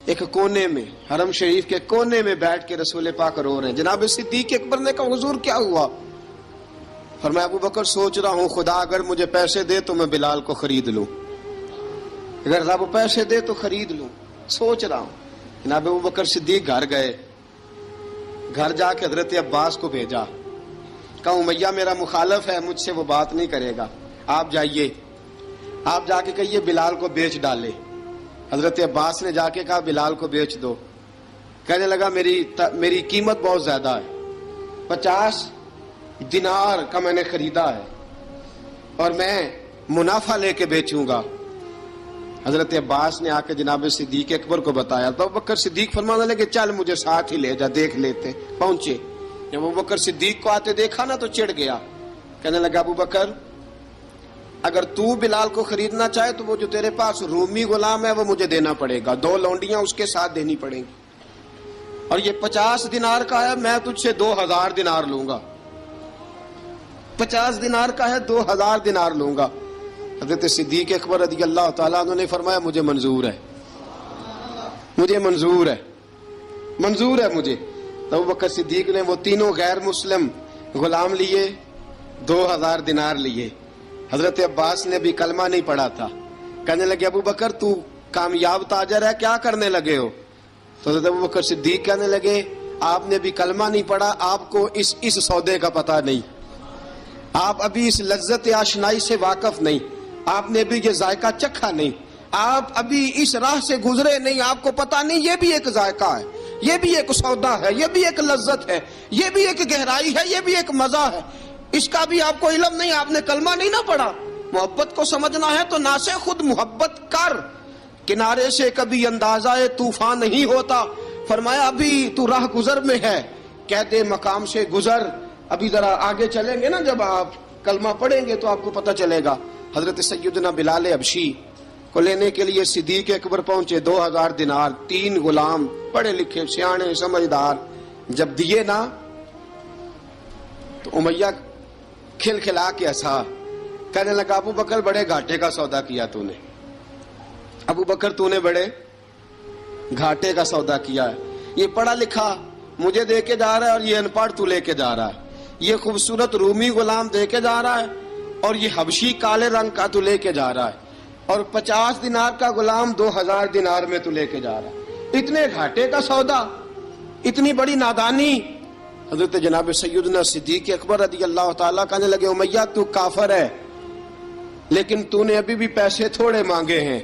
ایک کونے میں، حرم شریف کے کونے میں بیٹھ کے رسول پاک رو رہے ہیں۔ جناب صدیق اکبر نے کہا حضور کیا ہوا؟ فرمایا ابو بکر سوچ رہا ہوں خدا اگر مجھے پیسے دے تو میں بلال کو خرید لوں، اگر رب پیسے دے تو خرید لوں، سوچ رہا ہوں۔ جناب ابو بکر صدیق گھر گئے، گھر جا کے حضرت عباس کو بھیجا، کہا امیہ میرا مخالف ہے، مجھ سے وہ بات نہیں کرے گا، آپ جائیے، آپ جا کے کہیے بلال کو بیچ ڈالے۔ حضرت عباس نے جا کے کہا بلال کو بیچ دو۔ کہنے لگا میری قیمت بہت زیادہ ہے، 50 دینار کا میں نے خریدا ہے اور میں منافع لے کے بیچوں گا۔ حضرت عباس نے آ کے جناب صدیق اکبر کو بتایا تو ابو بکر صدیق فرمانے لگے چل مجھے ساتھ ہی لے جا، دیکھ لیتے۔ پہنچے، جب ابو بکر صدیق کو آتے دیکھا نا تو چڑ گیا، کہنے لگا ابو بکر اگر تو بلال کو خریدنا چاہے تو وہ جو تیرے پاس رومی غلام ہے وہ مجھے دینا پڑے گا، 2 لونڈیاں اس کے ساتھ دینی پڑیں گی، اور یہ 50 دینار کا ہے، میں تجھ سے 2000 دینار لوں گا، 50 دینار کا ہے 2000 دینار لوں گا۔ حضرت صدیق اکبر رضی اللہ تعالیٰ عنہ نے فرمایا مجھے منظور ہے، مجھے منظور ہے، منظور ہے مجھے۔ تو ابو بکر صدیق نے وہ تینوں غیر مسلم غلام لیے، 2000 دینار لیے۔ حضرت عباس نے بھی کلمہ نہیں پڑھا تھا، کہنے لگے ابو بکر تو کامیاب تاجر ہے، کیا کرنے لگے ہو؟ تو حضرت ابو بکر صدیق کہنے لگے آپ نے بھی کلمہ نہیں پڑھا، آپ کو اس سودے کا پتہ نہیں، آپ ابھی اس لذت آشنائی سے واقف نہیں، آپ نے بھی یہ ذائقہ چکھا نہیں، آپ ابھی اس راہ سے گزرے نہیں، آپ کو پتہ نہیں یہ بھی ایک ذائقہ ہے، یہ بھی ایک سودا ہے، یہ بھی ایک لذت ہے، یہ بھی ایک گہرائی ہے، یہ بھی ایک مزہ ہے، اس کا بھی آپ کو علم نہیں، آپ نے کلمہ نہیں نہ پڑھا۔ محبت کو سمجھنا ہے تو نہ سے خود محبت کر، کنارے سے کبھی اندازہ طوفان نہیں ہوتا۔ فرمایا ابھی تو راہ گزر میں ہے، قید مقام سے گزر، ابھی ذرا آگے چلیں گے نا، جب آپ کلمہ پڑھیں گے تو آپ کو پتہ چلے گا۔ حضرت سیدنا بلال حبشی کو لینے کے لیے صدیق اکبر پہنچے، 2000 دینار، 3 غلام پڑھے لکھے سیانے سمجھدار، جب دیے نا تو امیہ کھل کھلا کے ہنسا، کہنے لگا ابو بکر بڑے گھاٹے کا سودا کیا تو نے، ابو بکر تو نے بڑے گھاٹے کا سودا کیا ہے، یہ پڑھا لکھا مجھے دے کے جا رہا ہے اور یہ ان پڑھ تو لے کے جا رہا ہے، یہ خوبصورت رومی غلام دے کے جا رہا ہے اور یہ حبشی کالے رنگ کا تو لے کے جا رہا ہے، اور 50 دینار کا غلام 2000 دینار میں تو لے کے جا رہا ہے، اتنے گھاٹے کا سودا، اتنی بڑی نادانی۔ حضرت جناب سیدنا صدیق اکبر رضی اللہ تعالیٰ کہنے لگے امیہ تو کافر ہے، لیکن تو نے ابھی بھی پیسے تھوڑے مانگے ہیں،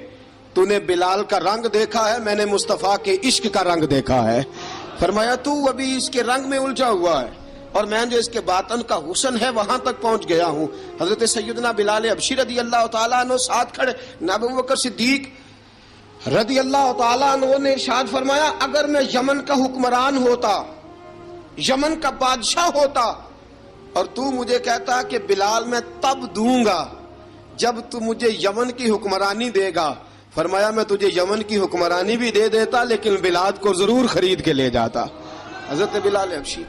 تو نے بلال کا رنگ دیکھا ہے، میں نے مصطفیٰ کے عشق کا رنگ دیکھا ہے۔ فرمایا تو ابھی اس کے رنگ میں الجھا ہوا ہے، اور میں جو اس کے باطن کا حسن ہے وہاں تک پہنچ گیا ہوں۔ حضرت سیدنا بلال حبشی رضی اللہ تعالیٰ عنہ ساتھ کھڑے، ابو بکر صدیق رضی اللہ تعالیٰ عنہ نے ارشاد فرمایا اگر میں یمن کا حکمران ہوتا، یمن کا بادشاہ ہوتا، اور تو مجھے کہتا کہ بلال میں تب دوں گا جب تو مجھے یمن کی حکمرانی دے گا، فرمایا میں تجھے یمن کی حکمرانی بھی دے دیتا لیکن بلال کو ضرور خرید کے لے جاتا۔ حضرت بلال حبشی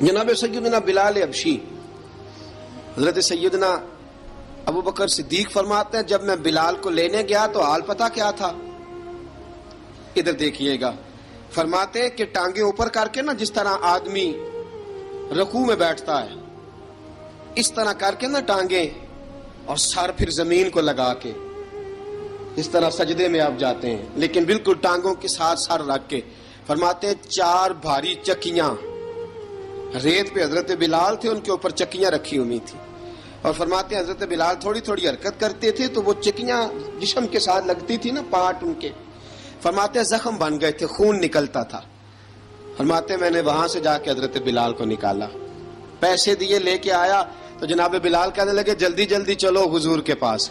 جناب سیدنا بلال حبشی، حضرت سیدنا ابو بکر صدیق فرماتے ہیں جب میں بلال کو لینے گیا تو حال پتہ کیا تھا؟ ادھر دیکھیے گا، فرماتے ہیں کہ ٹانگیں اوپر کر کے نا جس طرح آدمی رکوع میں بیٹھتا ہے اس طرح کر کے نا ٹانگیں، اور سر پھر زمین کو لگا کے اس طرح سجدے میں آپ جاتے ہیں، لیکن بالکل ٹانگوں کے ساتھ سر رکھ کے۔ فرماتے ہیں 4 بھاری چکیاں ریت پہ حضرت بلال تھے، ان کے اوپر چکیاں رکھی ہوئی تھی، اور فرماتے ہیں حضرت بلال تھوڑی تھوڑی حرکت کرتے تھے تو وہ چکیاں جسم کے ساتھ لگتی تھی نا، پارٹ ان کے، فرماتے ہیں زخم بن گئے تھے، خون نکلتا تھا۔ فرماتے ہیں میں نے وہاں سے جا کے حضرت بلال کو نکالا، پیسے دیے، لے کے آیا تو جناب بلال کہنے لگے جلدی جلدی چلو حضور کے پاس،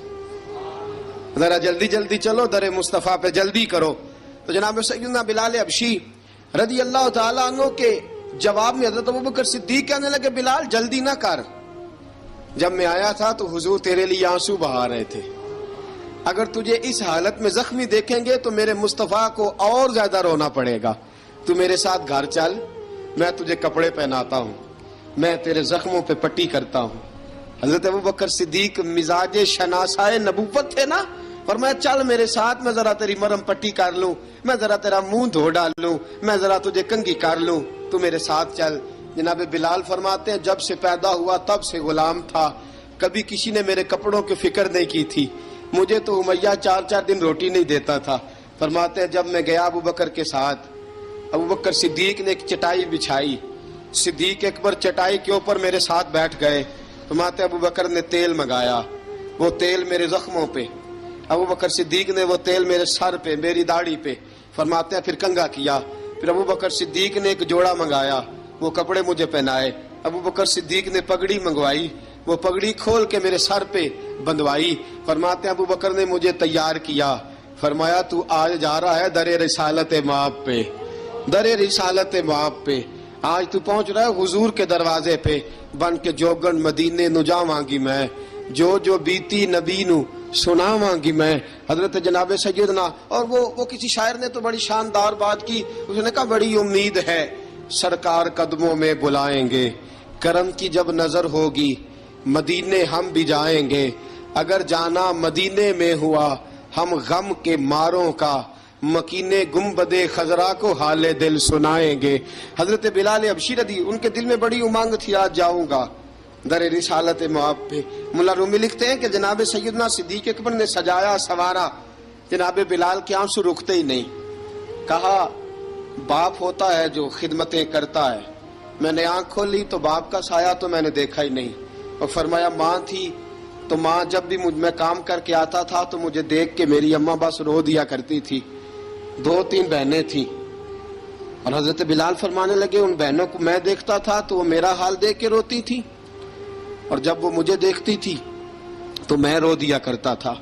ذرا جلدی جلدی چلو، در مصطفیٰ پہ جلدی کرو۔ تو جناب سیدنا بلال حبشی رضی اللہ تعالیٰ عنہ کے جواب میں حضرت ابوبکر صدیق کہنے لگے بلال جلدی نہ کر، جب میں آیا تھا تو حضور تیرے لیے آنسو بہا رہے تھے، اگر تجھے اس حالت میں زخمی دیکھیں گے تو میرے مصطفیٰ کو اور زیادہ رونا پڑے گا، تو میرے ساتھ گھر چل، میں تجھے کپڑے پہناتا ہوں۔ میں تیرے زخموں پہ پٹی کرتا ہوں۔ حضرت ابوبکر صدیق مزاج شناسائے نبوت تھے نا، فرمایا چل میرے ساتھ، میں ذرا تیری مرم پٹی کر لوں، میں ذرا تیرا منہ دھو ڈال لوں، میں ذرا تجھے کنگھی کر لوں، تو میرے ساتھ چل۔ جناب بلال فرماتے ہیں جب سے پیدا ہوا تب سے غلام تھا، کبھی کسی نے میرے کپڑوں کی فکر نہیں کی تھی، مجھے تو امیہ 4 دن روٹی نہیں دیتا تھا۔ فرماتے ہیں جب میں گیا ابوبکر کے ساتھ، ابوبکر صدیق نے ایک چٹائی بچھائی، صدیق اکبر چٹائی کے اوپر میرے ساتھ بیٹھ گئے۔ فرماتے ہیں ابوبکر نے تیل منگایا، وہ تیل میرے زخموں پہ، ابوبکر صدیق نے وہ تیل میرے سر پہ، میری داڑھی پہ، فرماتے ہیں پھر کنگھا کیا۔ پھر ابوبکر صدیق نے ایک جوڑا منگایا، وہ کپڑے مجھے پہنائے۔ ابوبکر صدیق نے پگڑی منگوائی، وہ پگڑی کھول کے میرے سر پہ بندھوائی۔ فرماتے ہیں ابوبکر نے مجھے تیار کیا، فرمایا تو آج جا رہا ہے در رسالت مآب پہ، در رسالت مآب پہ، آج تو پہنچ رہا ہے حضور کے دروازے پہ، بن کے جوگن مدینے نو جاواں گی میں، جو بیتی نبی نو سناواں گی میں۔ حضرت جناب سیدنا، اور وہ کسی شاعر نے تو بڑی شاندار بات کی، اس نے کہا بڑی امید ہے سرکار قدموں میں بلائیں گے، کرم کی جب نظر ہوگی مدینے ہم بھی جائیں گے، اگر جانا مدینے میں ہوا ہم غم کے ماروں کا، مکینے گنبد خضرا کو حال دل سنائیں گے۔ حضرت بلال حبشی رضی، ان کے دل میں بڑی امنگ تھی آج جاؤں گا در رسالت مآب پہ۔ ملا رومی لکھتے ہیں کہ جناب سیدنا صدیق اکبر نے سجایا سوارا، جناب بلال کے آنسو رکتے ہی نہیں۔ کہا باپ ہوتا ہے جو خدمتیں کرتا ہے، میں نے آنکھ کھولی تو باپ کا سایہ تو میں نے دیکھا ہی نہیں، اور فرمایا ماں تھی تو ماں جب بھی میں کام کر کے آتا تھا تو مجھے دیکھ کے میری اماں بس رو دیا کرتی تھی۔ 2-3 بہنیں تھیں، اور حضرت بلال فرمانے لگے ان بہنوں کو میں دیکھتا تھا تو وہ میرا حال دیکھ کے روتی تھی، اور جب وہ مجھے دیکھتی تھی تو میں رو دیا کرتا تھا۔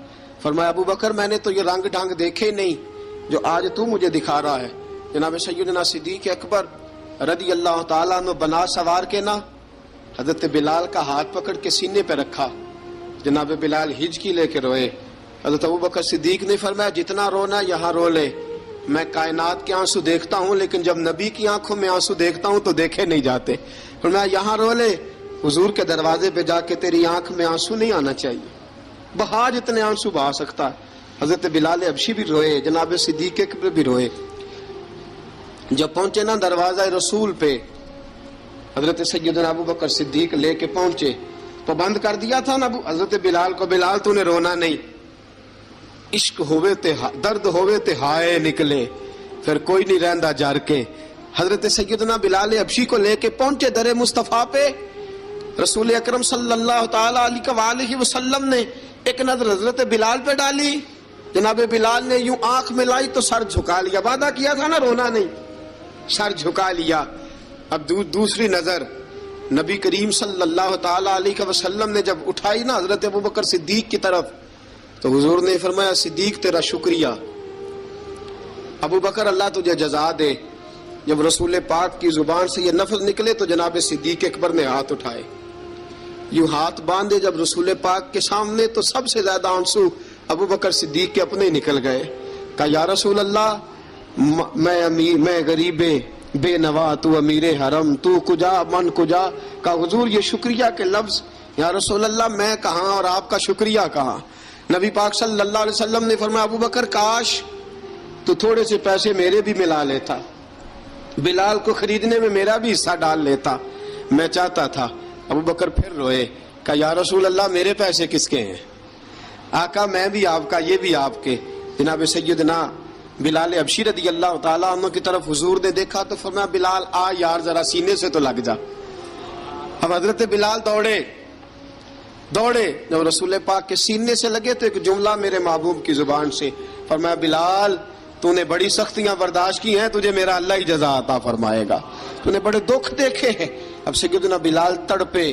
فرمایا ابوبکر میں نے تو یہ رنگ ڈھنگ دیکھے نہیں جو آج تو مجھے دکھا رہا ہے۔ جناب سیدنا صدیق اکبر رضی اللہ تعالیٰ عنہ بنا سوار کے نا حضرت بلال کا ہاتھ پکڑ کے سینے پہ رکھا، جناب بلال ہجکی لے کے روئے۔ حضرت ابوبکر صدیق نے فرمایا جتنا رونا یہاں رو لے، میں کائنات کے آنسو دیکھتا ہوں لیکن جب نبی کی آنکھوں میں آنسو دیکھتا ہوں تو دیکھے نہیں جاتے۔ فرمایا یہاں رو لے، حضور کے دروازے پہ جا کے تیری آنکھ میں آنسو نہیں آنا چاہیے، بہا جتنے آنسو بہا سکتا ہے۔ حضرت بلال حبشی بھی روئے، جناب صدیق اکبر بھی روئے۔ جب پہنچے نا دروازہ رسول پہ، حضرت سیدنا ابوبکر صدیق لے کے پہنچے تو بند کر دیا تھا نا حضرت بلال کو، بلال تو نے رونا نہیں، عشق ہوئے تے درد ہوئے تے ہائے نکلے، پھر کوئی نہیں رہندا جار کے۔ حضرت سیدنا بلال حبشی کو لے کے پہنچے در مصطفیٰ پہ، رسول اکرم صلی اللہ تعالیٰ علیہ وسلم نے ایک نظر حضرت بلال پہ ڈالی، جناب بلال نے یوں آنکھ ملائی تو سر جھکا لیا، وعدہ کیا تھا نا رونا نہیں، سر جھکا لیا۔ اب دوسری نظر نبی کریم صلی اللہ تعالیٰ علیہ وسلم نے جب اٹھائی نا حضرت ابوبکر صدیق کی طرف تو حضور نے فرمایا صدیق تیرا شکریہ، ابوبکر اللہ تجھے جزا دے۔ جب رسول پاک کی زبان سے یہ لفظ نکلے تو جناب صدیق اکبر نے ہاتھ اٹھائے، یوں ہاتھ باندھے جب رسول پاک کے سامنے تو سب سے زیادہ آنسو ابوبکر صدیق کے اپنے نکل گئے۔ کہا یا رسول اللہ میں غریب بے نوا، تو امیر حرم، تو کجا من کجا۔ کہا حضور یہ شکریہ کے لفظ، یا رسول اللہ میں کہاں اور آپ کا شکریہ کہاں۔ نبی پاک صلی اللہ علیہ وسلم نے فرمایا ابوبکر کاش تو تھوڑے سے پیسے میرے بھی ملا لیتا، بلال کو خریدنے میں میرا بھی حصہ ڈال لیتا، میں چاہتا تھا۔ ابوبکر پھر روئے، کہا یا رسول اللہ میرے پیسے کس کے ہیں؟ آقا میں بھی آپ کا، یہ بھی آپ کے۔ جناب سیدنا بلال حبشی رضی اللہ تعالیٰ عنہ کی طرف حضور نے دیکھا تو فرمایا بلال آ یار ذرا سینے سے تو لگ جا۔ اب حضرت بلال دوڑے، جب رسول پاک کے سینے سے لگے تو ایک جملہ میرے محبوب کی زبان سے، فرمایا بلال تو نے بڑی سختیاں برداشت کی ہیں، تجھے میرا اللہ ہی جزا عطا فرمائے گا، تو نے بڑے دکھ دیکھے ہیں۔ اب سیدنا بلال تڑپے،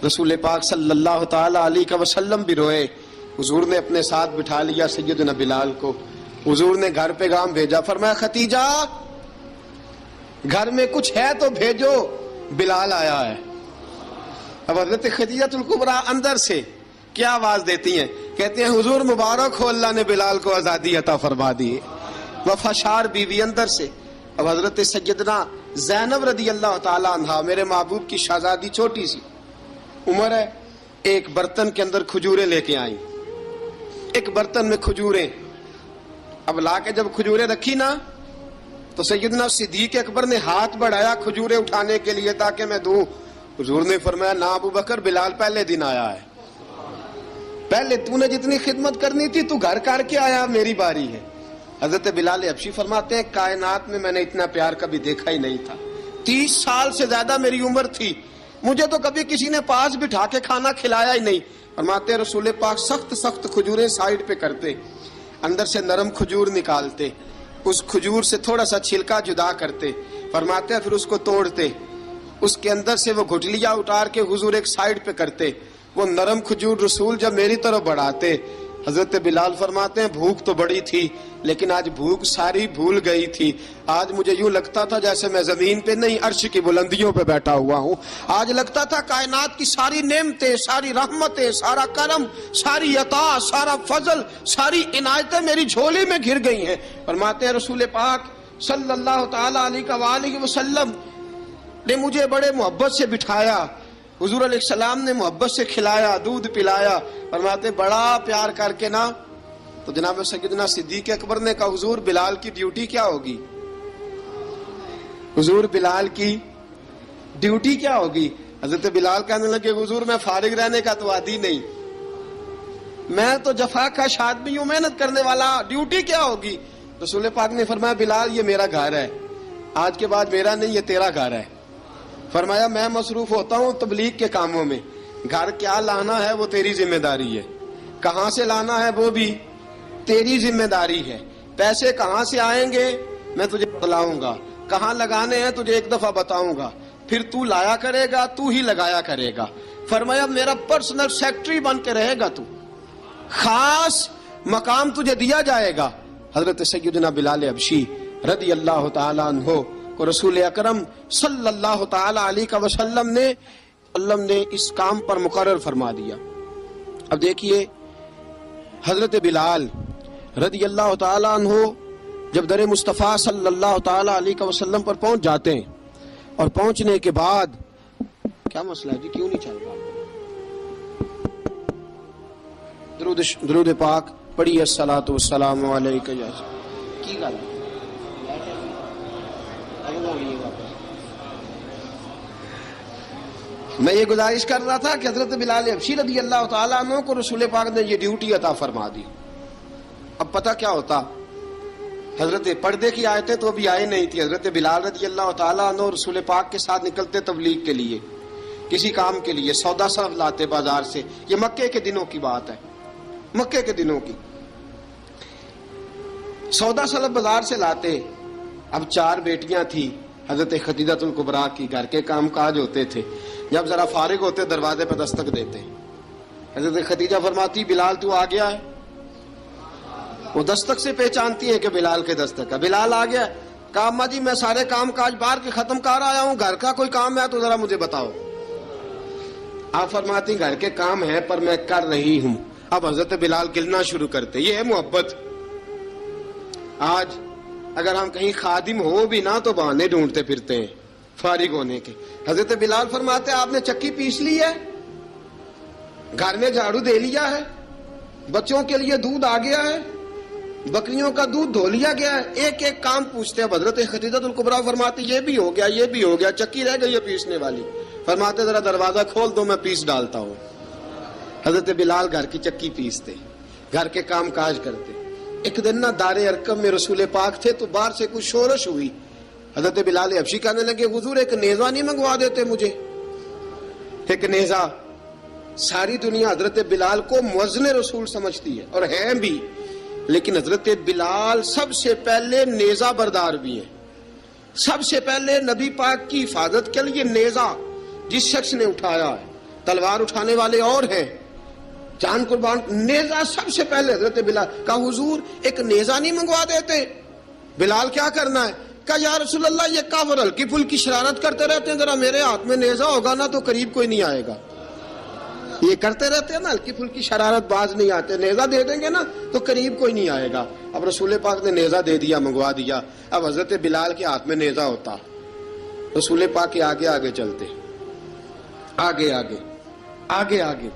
رسول پاک صلی اللہ تعالیٰ علیہ وسلم بھی روئے۔ حضور نے اپنے ساتھ بٹھا لیا سیدنا بلال کو، حضور نے گھر پیغام بھیجا، فرمایا ختیجہ گھر میں کچھ ہے تو بھیجو، بلال آیا ہے۔ اب حضرت خدیجہ الکبریٰ اندر سے کیا آواز دیتی ہیں، کہتے ہیں حضور مبارک ہو، اللہ نے بلال کو آزادی عطا فرما دی۔ وفاشار بیوی اندر سے، اب حضرت سیدنا زینب رضی اللہ تعالی عنہا میرے محبوب کی شہزادی چھوٹی سی عمر ہے، ایک برتن کے اندر کھجوریں لے کے آئیں، ایک برتن میں کھجوریں، اب لا کے جب کھجوریں رکھی نا تو سیدنا صدیق اکبر نے ہاتھ بڑھایا کھجوریں اٹھانے کے لیے تاکہ میں دوں، حضور نے فرمایا نہ ابو بکر، بلال پہلے دن آیا ہے، پہلے تو نے جتنی خدمت کرنی تھی تو گھر کر کے آیا، میری باری ہے۔ حضرت بلال حبشی فرماتے ہیں کائنات میں نے اتنا پیار کبھی دیکھا ہی نہیں تھا، 30 سال سے زیادہ میری عمر تھی، مجھے تو کبھی کسی نے پاس بٹھا کے کھانا کھلایا ہی نہیں۔ فرماتے ہیں رسول پاک سخت سخت کھجوریں سائیڈ پہ کرتے، اندر سے نرم کھجور نکالتے، اس کھجور سے تھوڑا سا چھلکا جدا کرتے، فرماتے ہیں پھر اس کو توڑتے، اس کے اندر سے وہ گھٹلیاں اتار کے حضور ایک سائیڈ پہ کرتے، وہ نرم کھجور رسول جب میری طرف بڑھاتے، حضرت بلال فرماتے ہیں بھوک تو بڑی تھی لیکن آج بھوک ساری بھول گئی تھی، آج مجھے یوں لگتا تھا جیسے میں زمین پہ نہیں عرش کی بلندیوں پہ بیٹھا ہوا ہوں، آج لگتا تھا کائنات کی ساری نعمتیں، ساری رحمتیں، سارا کرم، ساری عطا، سارا فضل، ساری عنایتیں میری جھولی میں گھر گئی ہیں۔ فرماتے ہیں رسول پاک صلی اللہ تعالی علیہ وآلہ وسلم نے مجھے بڑے محبت سے بٹھایا، حضور علیہ السلام نے محبت سے کھلایا، دودھ پلایا، فرماتے بڑا پیار کر کے نا تو جناب سیدنا صدیق اکبر نے کہا حضور بلال کی ڈیوٹی کیا ہوگی، حضور بلال کی ڈیوٹی کیا ہوگی؟ حضرت بلال کہنے لگے حضور میں فارغ رہنے کا تو عادی نہیں، میں تو جفا کا آدمی ہوں، محنت کرنے والا، ڈیوٹی کیا ہوگی؟ رسول پاک نے فرمایا بلال یہ میرا گھر ہے، آج کے بعد میرا نہیں یہ تیرا گھر ہے۔ فرمایا میں مصروف ہوتا ہوں تبلیغ کے کاموں میں، گھر کیا لانا ہے وہ تیری ذمہ داری ہے، کہاں سے لانا ہے وہ بھی تیری ذمہ داری ہے، پیسے کہاں سے آئیں گے میں تجھے بتلاؤں گا، کہاں لگانے ہیں تجھے ایک دفعہ بتاؤں گا، پھر تو لایا کرے گا، تو ہی لگایا کرے گا۔ فرمایا میرا پرسنل سیکٹری بن کے رہے گا، تو خاص مقام تجھے دیا جائے گا۔ حضرت سیدنا بلال حبشی رضی اللہ تعالی عنہ کو رسول اکرم صلی اللہ تعالی علیہ وسلم نے اس کام پر مقرر فرما دیا۔ اب دیکھیے حضرت بلال رضی اللہ تعالی عنہ جب در مصطفیٰ صلی اللہ تعالی علیہ وسلم پر پہنچ جاتے ہیں اور پہنچنے کے بعد کیا مسئلہ ہے جی، کیوں نہیں چل رہا؟ درود پاک پڑھیے الصلاۃ والسلام علیک یا کی گل میں یہ گزارش کر رہا تھا کہ حضرت بلال حبشی رضی اللہ تعالیٰ عنہ کو رسول پاک نے یہ ڈیوٹی عطا فرما دی۔ اب پتہ کیا ہوتا، حضرت پردے کی آیتیں تو ابھی آئے نہیں تھی، حضرت بلال رضی اللہ تعالیٰ عنہ رسول پاک کے ساتھ نکلتے تبلیغ کے لیے، کسی کام کے لیے، سودا صرف لاتے بازار سے، یہ مکے کے دنوں کی بات ہے، مکے کے دنوں کی سودا صرف بازار سے لاتے۔ اب 4 بیٹیاں تھی حضرت خدیجہ الکبریٰ کی، گھر کے کام کاج ہوتے تھے، جب ذرا فارغ ہوتے دروازے پہ دستک دیتے، حضرت خدیجہ فرماتی بلال تو آ گیا ہے، وہ دستک سے پہچانتی ہے کہ بلال کے دستک ہے، بلال آ گیا، کہا اماں جی میں سارے کام کاج باہر کے ختم کر آیا ہوں، گھر کا کوئی کام ہے تو ذرا مجھے بتاؤ۔ آپ فرماتی گھر کے کام ہے پر میں کر رہی ہوں۔ اب حضرت بلال گلنا شروع کرتے، یہ ہے محبت۔ آج اگر ہم کہیں خادم ہو بھی نہ تو بہانے ڈھونڈتے پھرتے ہیں فارغ ہونے کے۔ حضرت بلال فرماتے آپ نے چکی پیس لی ہے، گھر میں جھاڑو دے لیا ہے، بچوں کے لیے دودھ آ گیا ہے، بکریوں کا دودھ دھو لیا گیا ہے، ایک ایک کام پوچھتے ہیں۔ حضرت خدیجہ الکبریٰ فرماتی یہ بھی ہو گیا، یہ بھی ہو گیا، چکی رہ گئی ہے پیسنے والی۔ فرماتے ذرا دروازہ کھول دو میں پیس ڈالتا ہوں۔ حضرت بلال گھر کی چکی پیستے، گھر کے کام کاج کرتے۔ ایک دن نہ دار ارقم میں رسول پاک تھے تو باہر سے کچھ شورش ہوئی، حضرت بلال حبشی کہنے لگے حضور ایک نیزہ نہیں منگوا دیتے مجھے؟ ایک نیزہ۔ ساری دنیا حضرت بلال کو مؤذن رسول سمجھتی ہے اور ہیں بھی، لیکن حضرت بلال سب سے پہلے نیزہ بردار بھی ہیں۔ سب سے پہلے نبی پاک کی حفاظت کے لیے نیزہ جس شخص نے اٹھایا ہے، تلوار اٹھانے والے اور ہیں، جان قربان، نیزہ سب سے پہلے حضرت بلال۔ کہا حضور ایک نیزہ نہیں منگوا دیتے؟ بلال کیا کرنا ہے؟ کہا یا رسول اللہ یہ کافر ہلکی پھلکی شرارت کرتے رہتے ہیں، ذرا میرے ہاتھ میں نیزہ ہوگا نا تو قریب کوئی نہیں آئے گا۔ یہ کرتے رہتے ہیں نا ہلکی پھلکی شرارت، باز نہیں آتے، نیزہ دے دیں گے نا تو قریب کوئی نہیں آئے گا۔ اب رسول پاک نے نیزہ دے دیا، منگوا دیا۔ اب حضرت بلال کے ہاتھ میں نیزہ ہوتا، رسول پاک کے آگے آگے چلتے، آگے آگے آگے آگے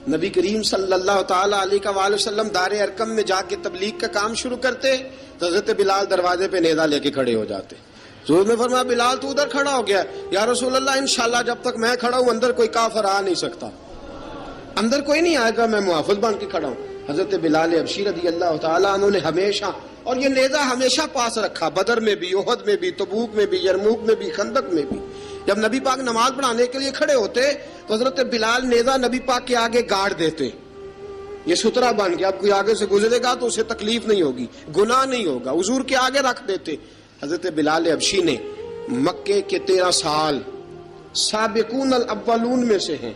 نبی کریم صلی اللہ تعالی علیہ وآلہ وسلم دار ارقم میں جا کے تبلیغ کا کام شروع کرتے تو حضرت بلال دروازے پہ نیزہ لے کے کھڑے ہو جاتے. حضور نے فرمایا بلال تو ادھر کھڑا ہو گیا. یا رسول اللہ انشاءاللہ جب تک میں کھڑا ہوں اندر کوئی کافر آ نہیں سکتا، اندر کوئی نہیں آئے گا، میں محافظ بن کے کھڑا ہوں. حضرت بلال حبشی رضی اللہ تعالیٰ عنہ نے ہمیشہ، اور یہ نیزہ ہمیشہ پاس رکھا، بدر میں بھی، احد میں بھی، تبوک میں بھی، یرموک میں بھی، خندق میں بھی. جب نبی پاک نماز پڑھانے کے لیے کھڑے ہوتے تو حضرت بلال نیزہ نبی پاک کے آگے گاڑ دیتے. یہ سترا بن کے اب کوئی آگے سے گزرے گا تو اسے تکلیف نہیں ہوگی، گناہ نہیں ہوگا، حضور کے آگے رکھ دیتے. حضرت بلال حبشی نے مکے کے 13 سال سابقون الاولون میں سے ہیں،